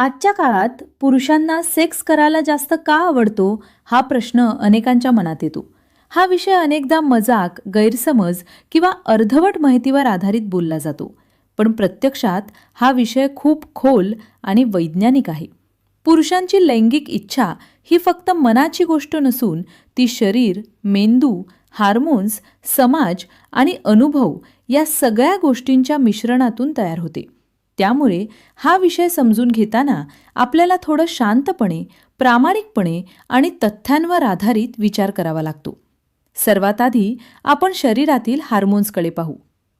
आजच्या काळात पुरुषांना सेक्स करायला जास्त का आवडतो हा प्रश्न अनेकांच्या मनात येतो. हा विषय अनेकदा मजाक, गैरसमज किंवा अर्धवट माहितीवर आधारित बोलला जातो. पण प्रत्यक्षात हा विषय खूप खोल आणि वैज्ञानिक आहे. पुरुषांची लैंगिक इच्छा ही फक्त मनाची गोष्ट नसून ती शरीर, मेंदू, हार्मोन्स, समाज आणि अनुभव या सगळ्या गोष्टींच्या मिश्रणातून तयार होते. त्यामुळे हा विषय समजून घेताना आपल्याला थोडं शांतपणे, प्रामाणिकपणे आणि तथ्यांवर आधारित विचार करावा लागतो. सर्वात आधी आपण शरीरातील हार्मोन्सकडे पाहू.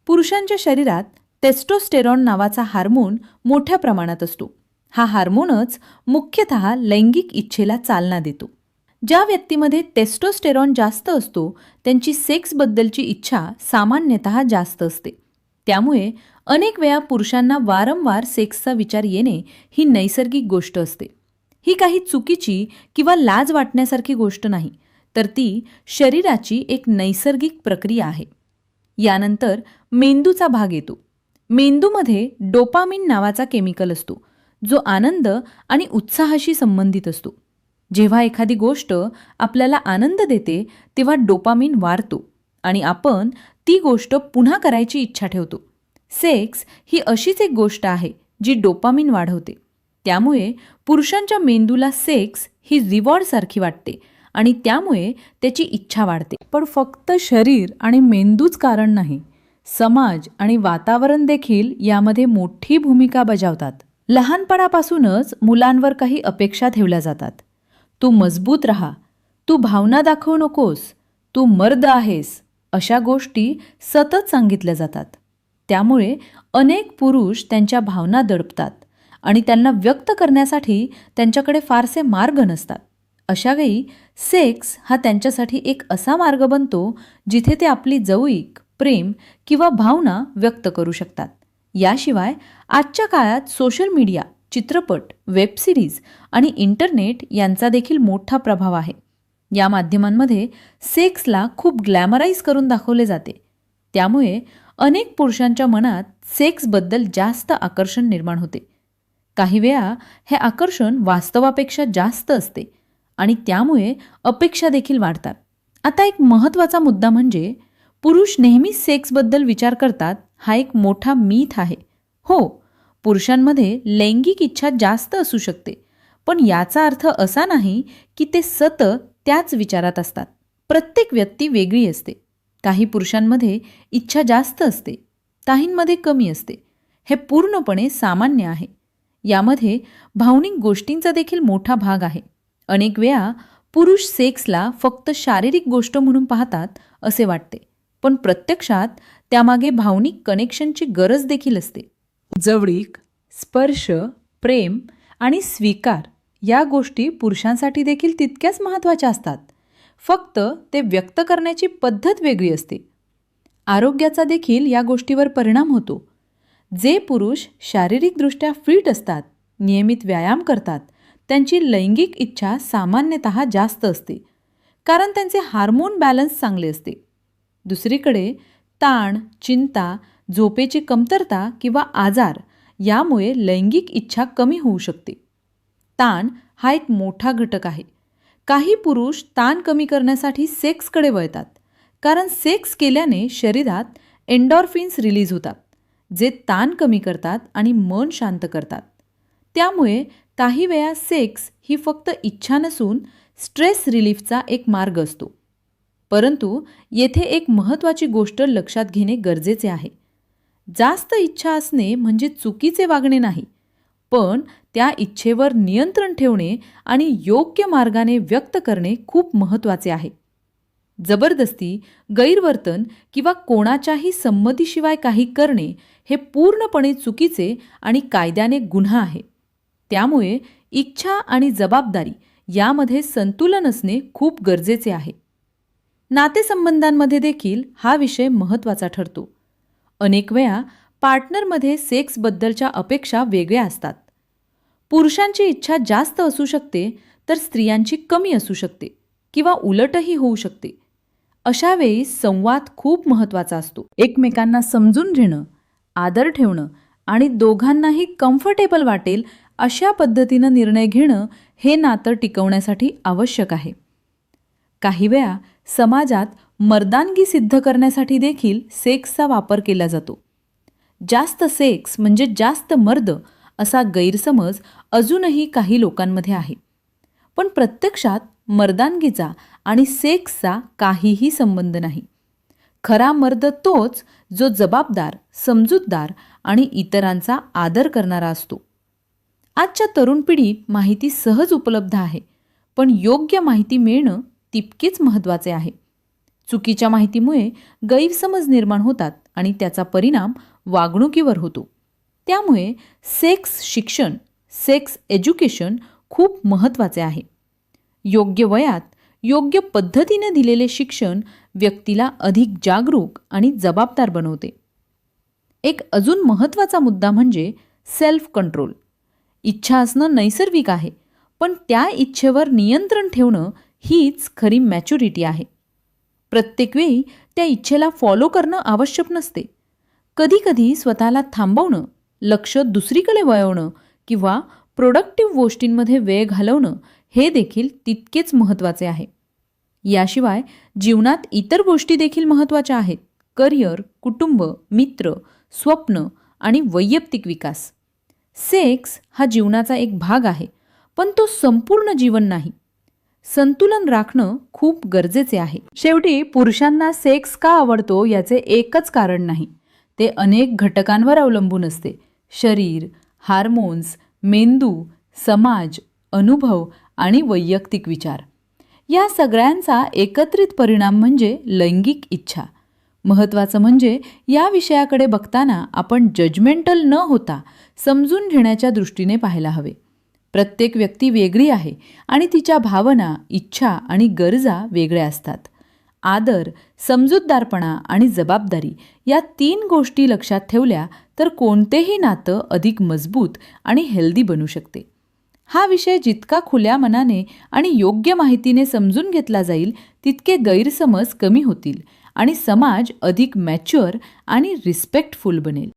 पुरुषांच्या शरीरात टेस्टोस्टेरॉन नावाचा हार्मोन मोठ्या प्रमाणात असतो. हा हार्मोनच मुख्यतः लैंगिक इच्छेला चालना देतो. ज्या व्यक्तीमध्ये टेस्टोस्टेरॉन जास्त असतो त्यांची सेक्सबद्दलची इच्छा सामान्यतः जास्त असते. त्यामुळे अनेक वेळा पुरुषांना वारंवार सेक्सचा विचार येणे ही नैसर्गिक गोष्ट असते. ही काही चुकीची किंवा लाज वाटण्यासारखी गोष्ट नाही, तर ती शरीराची एक नैसर्गिक प्रक्रिया आहे. यानंतर मेंदूचा भाग येतो. मेंदूमध्ये डोपामिन नावाचा केमिकल असतो, जो आनंद आणि उत्साहाशी संबंधित असतो. जेव्हा एखादी गोष्ट आपल्याला आनंद देते तेव्हा डोपामिन वाढतो आणि आपण ती गोष्ट पुन्हा करायची इच्छा ठेवतो. सेक्स ही अशीच एक गोष्ट आहे जी डोपामिन वाढवते. त्यामुळे पुरुषांच्या मेंदूला सेक्स ही रिवॉर्डसारखी वाटते आणि त्यामुळे त्याची इच्छा वाढते. पण फक्त शरीर आणि मेंदूच कारण नाही, समाज आणि वातावरण देखील यामध्ये मोठी भूमिका बजावतात. लहानपणापासूनच मुलांवर काही अपेक्षा ठेवल्या जातात. तू मजबूत राहा, तू भावना दाखवू नकोस, तू मर्द आहेस, अशा गोष्टी सतत सांगितल्या जातात. त्यामुळे अनेक पुरुष त्यांच्या भावना दडपतात आणि त्यांना व्यक्त करण्यासाठी त्यांच्याकडे फारसे मार्ग नसतात. अशावेळी सेक्स हा त्यांच्यासाठी एक असा मार्ग बनतो जिथे ते आपली जवळीक, प्रेम किंवा भावना व्यक्त करू शकतात. याशिवाय आजच्या काळात सोशल मीडिया, चित्रपट, वेब सिरीज आणि इंटरनेट यांचा देखील मोठा प्रभाव आहे. या माध्यमांमध्ये सेक्सला खूप ग्लॅमराईज करून दाखवले जाते. त्यामुळे अनेक पुरुषांच्या मनात सेक्सबद्दल जास्त आकर्षण निर्माण होते. काही वेळा हे आकर्षण वास्तवापेक्षा जास्त असते आणि त्यामुळे अपेक्षा देखील वाढतात. आता एक महत्त्वाचा मुद्दा म्हणजे पुरुष नेहमी सेक्सबद्दल विचार करतात हा एक मोठा मीथ आहे. हो, पुरुषांमध्ये लैंगिक इच्छा जास्त असू शकते, पण याचा अर्थ असा नाही की ते सतत त्याच विचारात असतात. प्रत्येक व्यक्ती वेगळी असते. काही पुरुषांमध्ये इच्छा जास्त असते, काहींमध्ये कमी असते. हे पूर्णपणे सामान्य आहे. यामध्ये भावनिक गोष्टींचा देखील मोठा भाग आहे. अनेक वेळा पुरुष सेक्सला फक्त शारीरिक गोष्ट म्हणून पाहतात असे वाटते, पण प्रत्यक्षात त्यामागे भावनिक कनेक्शनची गरज देखील असते. जवळीक, स्पर्श, प्रेम आणि स्वीकार या गोष्टी पुरुषांसाठी देखील तितक्याच महत्त्वाच्या असतात. फक्त ते व्यक्त करण्याची पद्धत वेगळी असते. आरोग्याचा देखील या गोष्टीवर परिणाम होतो. जे पुरुष शारीरिकदृष्ट्या फिट असतात, नियमित व्यायाम करतात, त्यांची लैंगिक इच्छा सामान्यतः जास्त असते, कारण त्यांचे हार्मोन बॅलन्स चांगले असते. दुसरीकडे ताण, चिंता, झोपेची कमतरता किंवा आजार यामुळे लैंगिक इच्छा कमी होऊ शकते. ताण हा एक मोठा घटक आहे. काही पुरुष ताण कमी करण्यासाठी सेक्सकडे वळतात, कारण सेक्स केल्याने शरीरात एंडॉर्फिन्स रिलीज होतात, जे ताण कमी करतात आणि मन शांत करतात. त्यामुळे काही वेळा सेक्स ही फक्त इच्छा नसून स्ट्रेस रिलीफचा एक मार्ग असतो. परंतु येथे एक महत्त्वाची गोष्ट लक्षात घेणे गरजेचे आहे. जास्त इच्छा असणे म्हणजे चुकीचे वागणे नाही, पण त्या इच्छेवर नियंत्रण ठेवणे आणि योग्य मार्गाने व्यक्त करणे खूप महत्त्वाचे आहे. जबरदस्ती, गैरवर्तन किंवा कोणाच्याही संमतीशिवाय काही करणे हे पूर्णपणे चुकीचे आणि कायद्याने गुन्हा आहे. त्यामुळे इच्छा आणि जबाबदारी यामध्ये संतुलन असणे खूप गरजेचे आहे. नातेसंबंधांमध्ये देखील हा विषय महत्त्वाचा ठरतो. अनेक वेळा पार्टनरमध्ये सेक्सबद्दलच्या अपेक्षा वेगळ्या असतात. पुरुषांची इच्छा जास्त असू शकते तर स्त्रियांची कमी असू शकते किंवा उलटही होऊ शकते. अशा वेळी संवाद खूप महत्त्वाचा असतो. एकमेकांना समजून घेणं, आदर ठेवणं आणि दोघांनाही कम्फर्टेबल वाटेल अशा पद्धतीनं निर्णय घेणं हे नातं टिकवण्यासाठी आवश्यक आहे. काही वेळा समाजात मर्दानगी सिद्ध करण्यासाठी देखील सेक्सचा वापर केला जातो. जास्त सेक्स म्हणजे जास्त मर्द असा गैरसमज अजूनही काही लोकांमध्ये आहे. पण प्रत्यक्षात मर्दानगीचा आणि सेक्सचा काहीही संबंध नाही. खरा मर्द तोच जो जबाबदार, समजूतदार आणि इतरांचा आदर करणारा असतो. आजच्या तरुण पिढीत माहिती सहज उपलब्ध आहे, पण योग्य माहिती मिळणं तितकेच महत्त्वाचे आहे. चुकीच्या माहितीमुळे गैरसमज निर्माण होतात आणि त्याचा परिणाम वागणुकीवर होतो. त्यामुळे सेक्स शिक्षण, सेक्स एज्युकेशन खूप महत्त्वाचे आहे. योग्य वयात योग्य पद्धतीने दिलेले शिक्षण व्यक्तीला अधिक जागरूक आणि जबाबदार बनवते. एक अजून महत्त्वाचा मुद्दा म्हणजे सेल्फ कंट्रोल. इच्छा असणं नैसर्गिक आहे, पण त्या इच्छेवर नियंत्रण ठेवणं हीच खरी मॅच्युरिटी आहे. प्रत्येक वेळी त्या इच्छेला फॉलो करणं आवश्यक नसते. कधीकधी स्वतःला थांबवणं, लक्ष दुसरीकडे वळवणं किंवा प्रोडक्टिव्ह गोष्टींमध्ये वेळ घालवणं हे देखील तितकेच महत्त्वाचे आहे. याशिवाय जीवनात इतर गोष्टी देखील महत्त्वाच्या आहेत. करिअर, कुटुंब, मित्र, स्वप्न आणि वैयक्तिक विकास. सेक्स हा जीवनाचा एक भाग आहे, पण तो संपूर्ण जीवन नाही. संतुलन राखणं खूप गरजेचे आहे. शेवटी पुरुषांना सेक्स का आवडतो याचे एकच कारण नाही. ते अनेक घटकांवर अवलंबून असते. शरीर, हार्मोन्स, मेंदू, समाज, अनुभव आणि वैयक्तिक विचार या सगळ्यांचा एकत्रित परिणाम म्हणजे लैंगिक इच्छा. महत्त्वाचं म्हणजे या विषयाकडे बघताना आपण जजमेंटल न होता समजून घेण्याच्या दृष्टीने पाहायला हवे. प्रत्येक व्यक्ती वेगळी आहे आणि तिच्या भावना, इच्छा आणि गरजा वेगळ्या असतात. आदर, समजूतदारपणा आणि जबाबदारी या 3 गोष्टी लक्षात ठेवल्या तर कोणतेही नातं अधिक मजबूत आणि हेल्दी बनू शकते. हा विषय जितका खुल्या मनाने आणि योग्य माहितीने समजून घेतला जाईल तितके गैरसमज कमी होतील आणि समाज अधिक मॅच्युअर आणि रिस्पेक्टफुल बनेल.